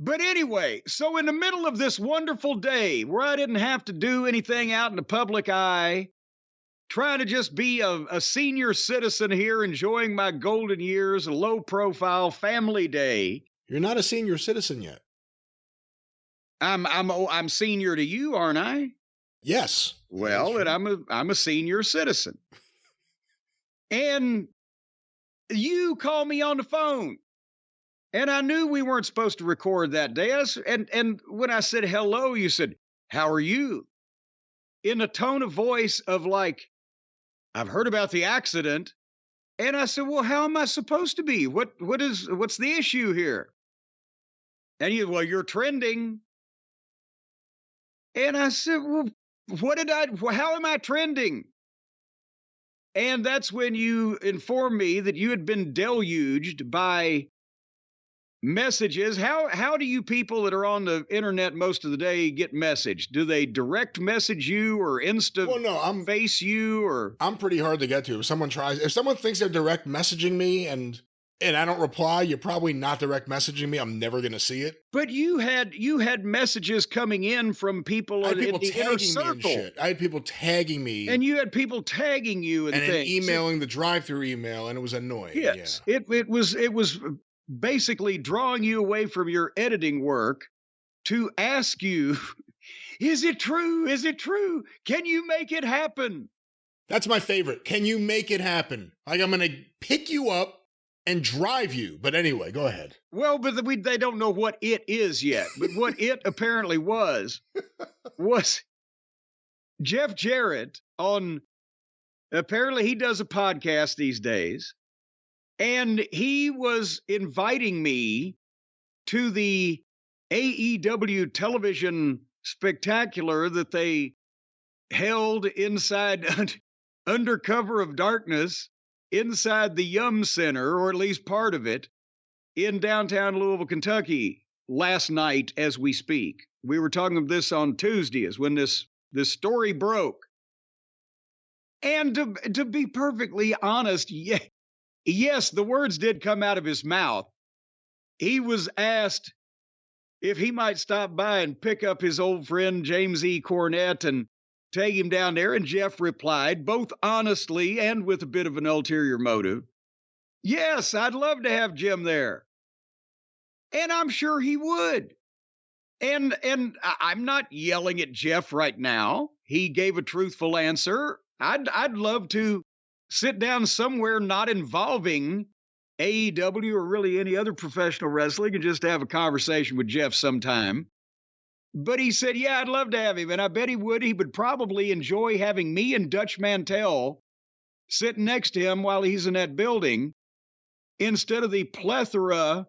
But anyway, so in the middle of this wonderful day where I didn't have to do anything out in the public eye, trying to just be a senior citizen here, enjoying my golden years, a low profile family day. You're not a senior citizen yet. I'm senior to you, aren't I? Yes. Well, and I'm a senior citizen. And you call me on the phone. And I knew we weren't supposed to record that day. And when I said hello, you said, "How are you?" In a tone of voice of like, "I've heard about the accident." And I said, "Well, how am I supposed to be? What's the issue here?" And you, "Well, you're trending." And I said, "Well, how am I trending?" And that's when you informed me that you had been deluged by messages. How do you people that are on the internet most of the day get messaged? Do they direct message you or face you, or? I'm pretty hard to get to. If someone thinks they're direct messaging me and I don't reply, you're probably not direct messaging me. I'm never going to see it. But you had messages coming in from people in the inner circle. I had people tagging me. And you had people tagging you and things. Emailing the drive-through email, and it was annoying. Yes. Yeah. It was basically drawing you away from your editing work to ask you, is it true? Is it true? Can you make it happen? That's my favorite. Can you make it happen? Like, I'm going to pick you up and drive you. But anyway, go ahead. Well, but they don't know what it is yet. But what it apparently was Jeff Jarrett apparently he does a podcast these days. And he was inviting me to the AEW television spectacular that they held inside under cover of darkness inside the Yum Center, or at least part of it, in downtown Louisville, Kentucky, last night as we speak. We were talking of this on Tuesday is when this story broke. And to be perfectly honest, yes, the words did come out of his mouth. He was asked if he might stop by and pick up his old friend James E. Cornette and take him down there. And Jeff replied, both honestly and with a bit of an ulterior motive, "Yes, I'd love to have Jim there." And I'm sure he would. And I'm not yelling at Jeff right now. He gave a truthful answer. I'd love to sit down somewhere not involving AEW or really any other professional wrestling and just have a conversation with Jeff sometime. But he said, yeah, I'd love to have him. And I bet he would. He would probably enjoy having me and Dutch Mantell sitting next to him while he's in that building instead of the plethora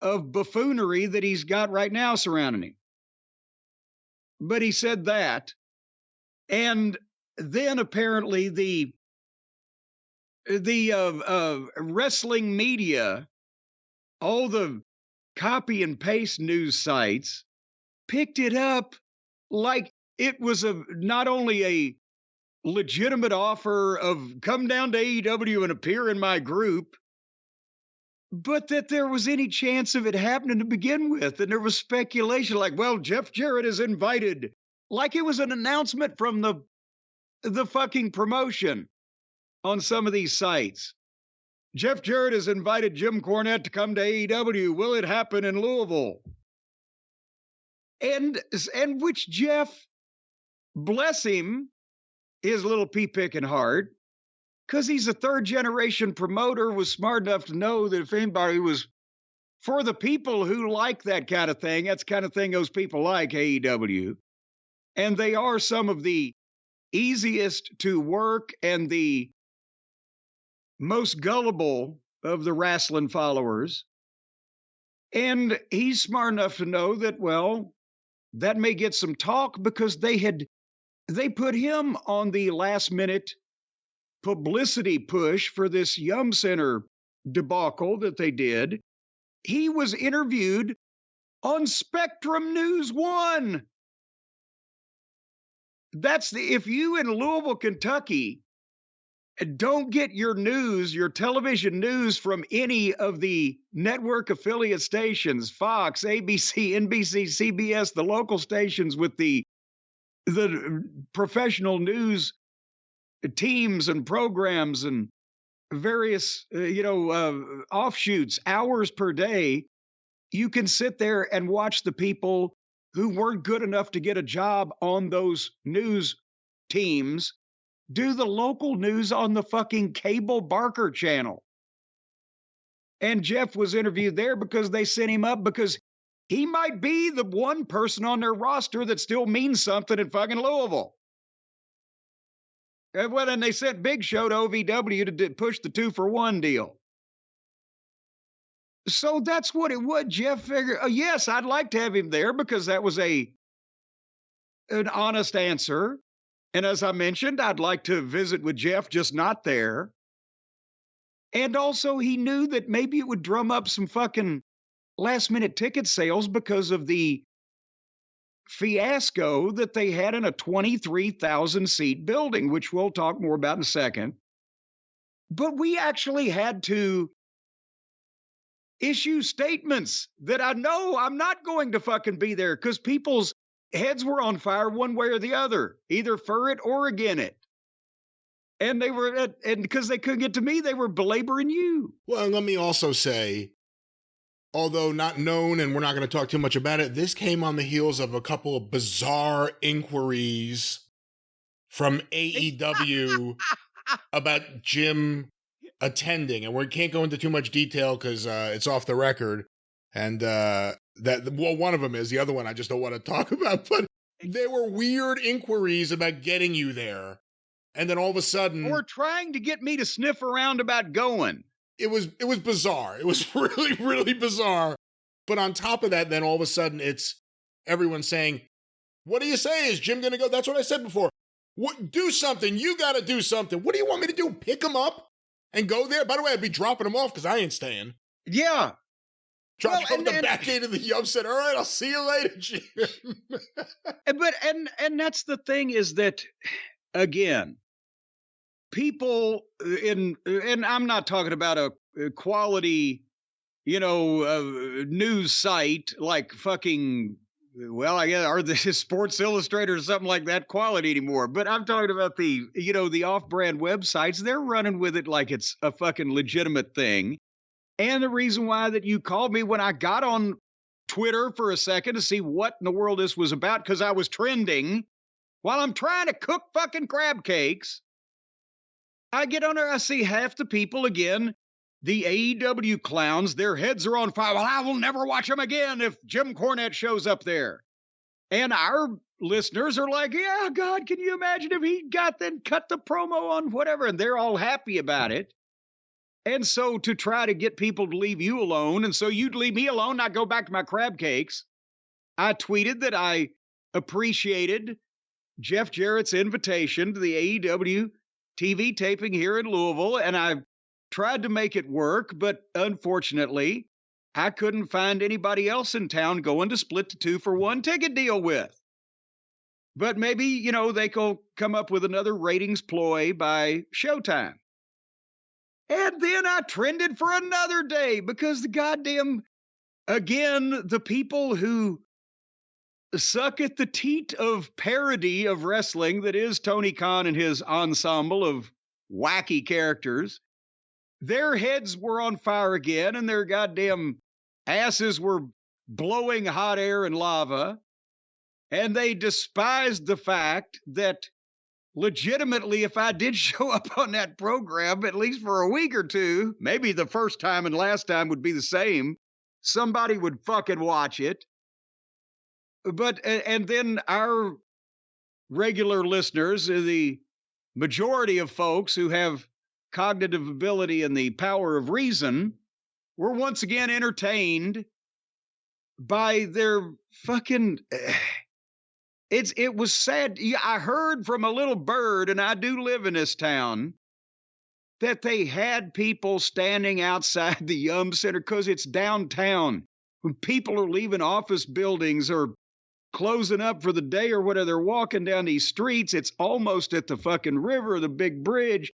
of buffoonery that he's got right now surrounding him. But he said that. And then apparently the wrestling media, all the copy and paste news sites, picked it up like it was not only a legitimate offer of come down to AEW and appear in my group, but that there was any chance of it happening to begin with. And there was speculation like, well, Jeff Jarrett is invited, like it was an announcement from the fucking promotion on some of these sites. Jeff Jarrett has invited Jim Cornette to come to AEW. Will it happen in Louisville? And which Jeff, bless him, his little pea-picking heart, because he's a third-generation promoter, was smart enough to know that if anybody was for the people who like that kind of thing, that's the kind of thing those people like, AEW. And they are some of the easiest to work and the most gullible of the wrestling followers. And he's smart enough to know that, well, that may get some talk because they put him on the last minute publicity push for this Yum Center debacle that they did. He was interviewed on Spectrum News 1. If you in Louisville, Kentucky don't get your news, your television news, from any of the network affiliate stations, Fox, ABC, NBC, CBS, the local stations with the professional news teams and programs and various, offshoots, hours per day. You can sit there and watch the people who weren't good enough to get a job on those news teams do the local news on the fucking cable Barker channel. And Jeff was interviewed there because they sent him up because he might be the one person on their roster that still means something in fucking Louisville. And they sent Big Show to OVW to push the 2-for-1 deal. So that's what it would. Jeff figured, yes, I'd like to have him there because that was an honest answer. And as I mentioned, I'd like to visit with Jeff, just not there. And also, he knew that maybe it would drum up some fucking last-minute ticket sales because of the fiasco that they had in a 23,000-seat building, which we'll talk more about in a second. But we actually had to issue statements that I know I'm not going to fucking be there because people's heads were on fire one way or the other, either for it or against it. And they were, and because they couldn't get to me, they were belaboring you. Well, and let me also say, although not known, and we're not going to talk too much about it, this came on the heels of a couple of bizarre inquiries from AEW about Jim attending. And we can't go into too much detail because it's off the record. And one of them is, the other one I just don't want to talk about. But there were weird inquiries about getting you there. And then all of a sudden, or trying to get me to sniff around about going. It was bizarre. It was really, really bizarre. But on top of that, then all of a sudden it's everyone saying, what do you say? Is Jim going to go? That's what I said before. Do something. You got to do something. What do you want me to do? Pick him up and go there? By the way, I'd be dropping him off because I ain't staying. Yeah. Drop him the back gate of the Yum, said, all right, I'll see you later, Jim. But that's the thing is that, again, people and I'm not talking about a quality, news site like fucking, well, I guess, or the Sports Illustrated or something like that quality anymore. But I'm talking about the off-brand websites. They're running with it like it's a fucking legitimate thing. And the reason why that you called me when I got on Twitter for a second to see what in the world this was about, because I was trending while I'm trying to cook fucking crab cakes. I get on there, I see half the people again, the AEW clowns, their heads are on fire. Well, I will never watch them again if Jim Cornette shows up there. And our listeners are like, yeah, God, can you imagine if he got then cut the promo on whatever? And they're all happy about it. And so to try to get people to leave you alone, and so you'd leave me alone, I go back to my crab cakes. I tweeted that I appreciated Jeff Jarrett's invitation to the AEW TV taping here in Louisville, and I tried to make it work, but unfortunately, I couldn't find anybody else in town going to split the 2-for-1 ticket deal with. But maybe, they could come up with another ratings ploy by Showtime. And then I trended for another day because the goddamn, again, the people who suck at the teat of parody of wrestling that is Tony Khan and his ensemble of wacky characters, their heads were on fire again and their goddamn asses were blowing hot air and lava. And they despised the fact that legitimately, if I did show up on that program, at least for a week or two, maybe the first time and last time would be the same, somebody would fucking watch it. But, and then our regular listeners, the majority of folks who have cognitive ability and the power of reason, were once again entertained by their fucking... It was sad. I heard from a little bird, and I do live in this town, that they had people standing outside the Yum Center because it's downtown. When people are leaving office buildings or closing up for the day or whatever, they're walking down these streets. It's almost at the fucking river, the big bridge.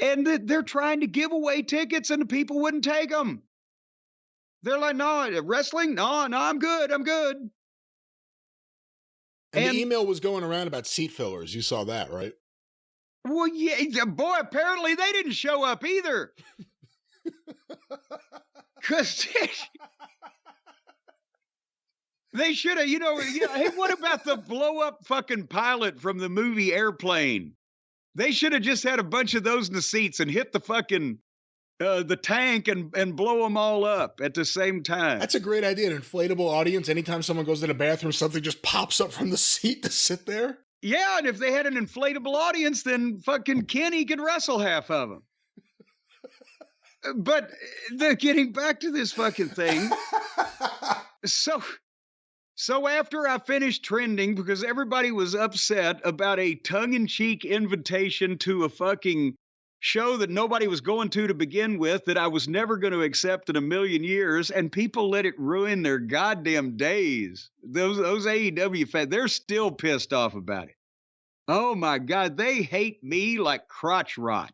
And they're trying to give away tickets and the people wouldn't take them. They're like, no, wrestling? No, I'm good. I'm good. And the email was going around about seat fillers. You saw that, right? Well, yeah, boy, apparently they didn't show up either. Because they should have, hey, what about the blow up fucking pilot from the movie Airplane? They should have just had a bunch of those in the seats and hit the fucking, the tank and blow them all up at the same time. That's a great idea. An inflatable audience. Anytime someone goes to the bathroom, something just pops up from the seat to sit there. Yeah, and if they had an inflatable audience, then fucking Kenny could wrestle half of them. But getting back to this fucking thing. So after I finished trending, because everybody was upset about a tongue-in-cheek invitation to a fucking show that nobody was going to begin with, that I was never going to accept in a million years, and people let it ruin their goddamn days. Those AEW fans, they're still pissed off about it. Oh my God, they hate me like crotch rot.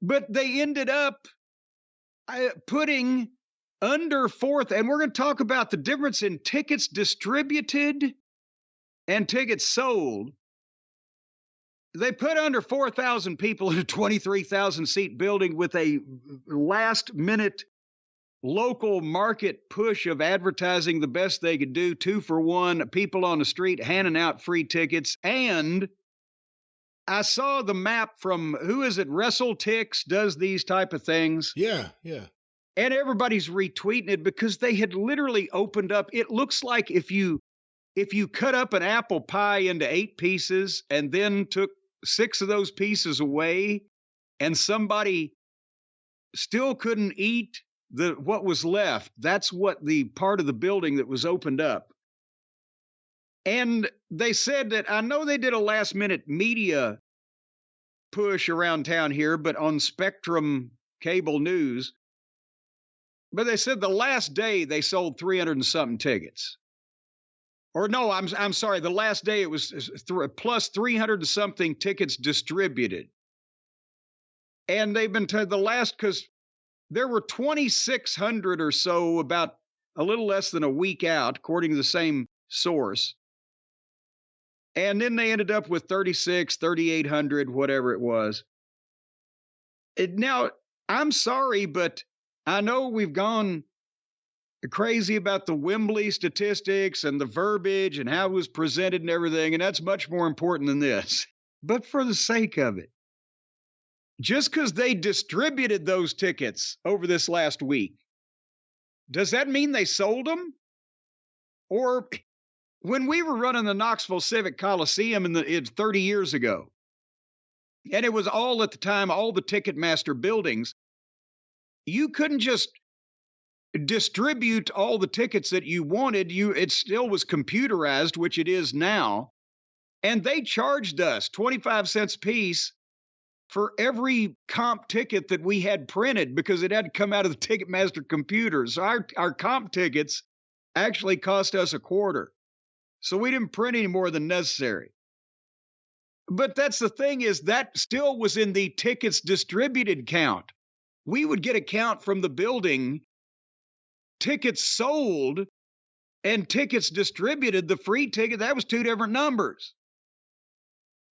But they ended up putting under fourth, and we're going to talk about the difference in tickets distributed and tickets sold. They put under 4,000 people in a 23,000 seat building with a last minute local market push of advertising the best they could do, 2 for 1, people on the street handing out free tickets. And I saw the map from, who is it? WrestleTix does these type of things. Yeah. And everybody's retweeting it because they had literally opened up. It looks like if you cut up an apple pie into 8 pieces and then took 6 of those pieces away, and somebody still couldn't eat what was left. That's what the part of the building that was opened up. And they said that, I know they did a last minute media push around town here, but on Spectrum Cable News. But they said the last day they sold 300 and something tickets. Or no, I'm sorry. The last day it was plus 300 and something tickets distributed. And they've been the last, because there were 2,600 or so about a little less than a week out, according to the same source. And then they ended up with 3,800, whatever it was. Now, I'm sorry, but I know we've gone crazy about the Wembley statistics and the verbiage and how it was presented and everything, and that's much more important than this. But for the sake of it, just because they distributed those tickets over this last week, does that mean they sold them? Or when we were running the Knoxville Civic Coliseum 30 years ago, and it was all at the time, all the Ticketmaster buildings, you couldn't just distribute all the tickets that you wanted. It still was computerized, which it is now. And they charged us 25 cents a piece for every comp ticket that we had printed, because it had to come out of the Ticketmaster computers. So our comp tickets actually cost us $0.25. So we didn't print any more than necessary. But that's the thing, is that still was in the tickets distributed count. We would get a count from the building, tickets sold and tickets distributed. The free ticket, that was 2 different numbers.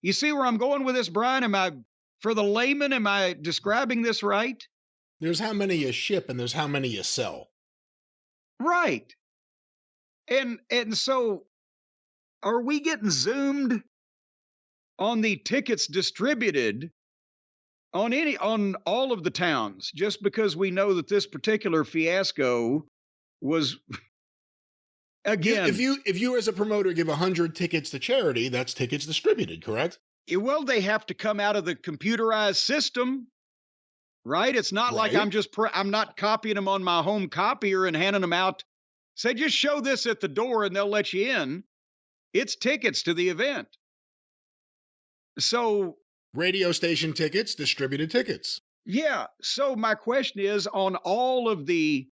You see where I'm going with this, Brian? For the layman, am I describing this right? There's how many you ship and there's how many you sell. Right. And so are we getting zoomed on the tickets distributed on all of the towns, just because we know that this particular fiasco was, again, if you as a promoter give 100 tickets to charity, that's tickets distributed, correct? Well, they have to come out of the computerized system, right? It's not like I'm not copying them on my home copier and handing them out. Say, just show this at the door and they'll let you in. It's tickets to the event. So radio station tickets, distributed tickets. Yeah. So my question is, on all of the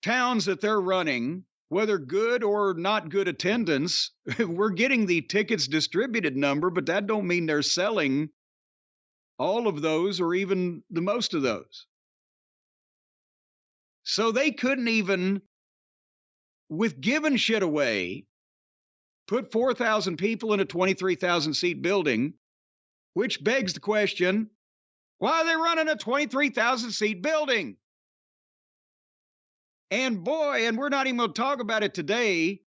towns that they're running, whether good or not good attendance, we're getting the tickets distributed number, but that don't mean they're selling all of those or even the most of those. So they couldn't even, with giving shit away, put 4,000 people in a 23,000 seat building, which begs the question, why are they running a 23,000 seat building? And boy, and we're not even going to talk about it today.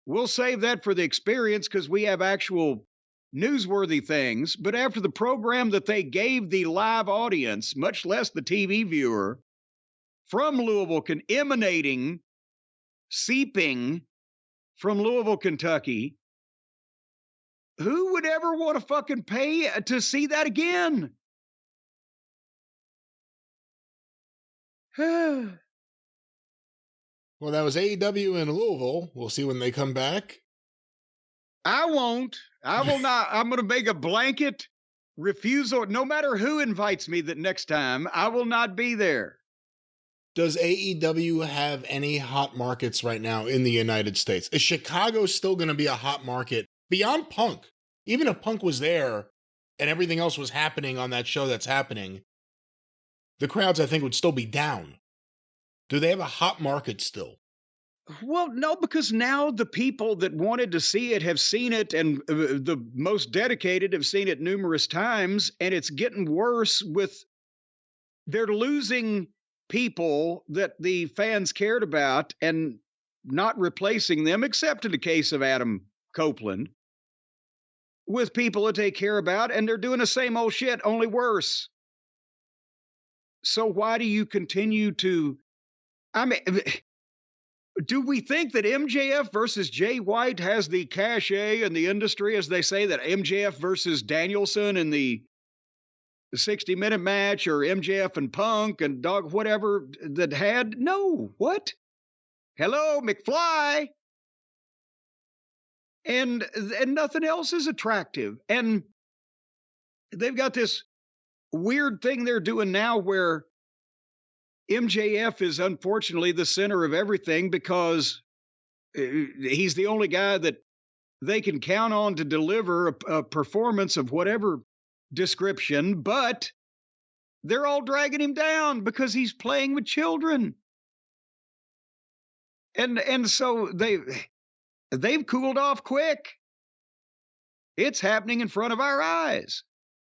We'll save that for the experience because we have actual newsworthy things. But after the program that they gave the live audience, much less the TV viewer, from Louisville, emanating, seeping from Louisville, Kentucky, who would ever want to fucking pay to see that again? Well, that was AEW in Louisville. We'll see when they come back. I won't. I will not. I'm going to make a blanket refusal. No matter who invites me that next time, I will not be there. Does AEW have any hot markets right now in the United States? Is Chicago still going to be a hot market beyond Punk? Even if Punk was there and everything else was happening on that show that's happening, the crowds, I think, would still be down. Do they have a hot market still? Well, no, because now the people that wanted to see it have seen it, and the most dedicated have seen it numerous times, and it's getting worse with, they're losing people that the fans cared about and not replacing them, except in the case of Adam Copeland, with people that they care about, and they're doing the same old shit, only worse. So why do you continue to, I mean, do we think that MJF versus Jay White has the cachet in the industry, as they say, that MJF versus Danielson in the 60-minute match, or MJF and Punk and Dog, whatever that had? No. What? Hello, McFly. And nothing else is attractive. And they've got this weird thing they're doing now where MJF is unfortunately the center of everything because he's the only guy that they can count on to deliver a performance of whatever description, but they're all dragging him down because he's playing with children. And so they've cooled off quick. It's happening in front of our eyes.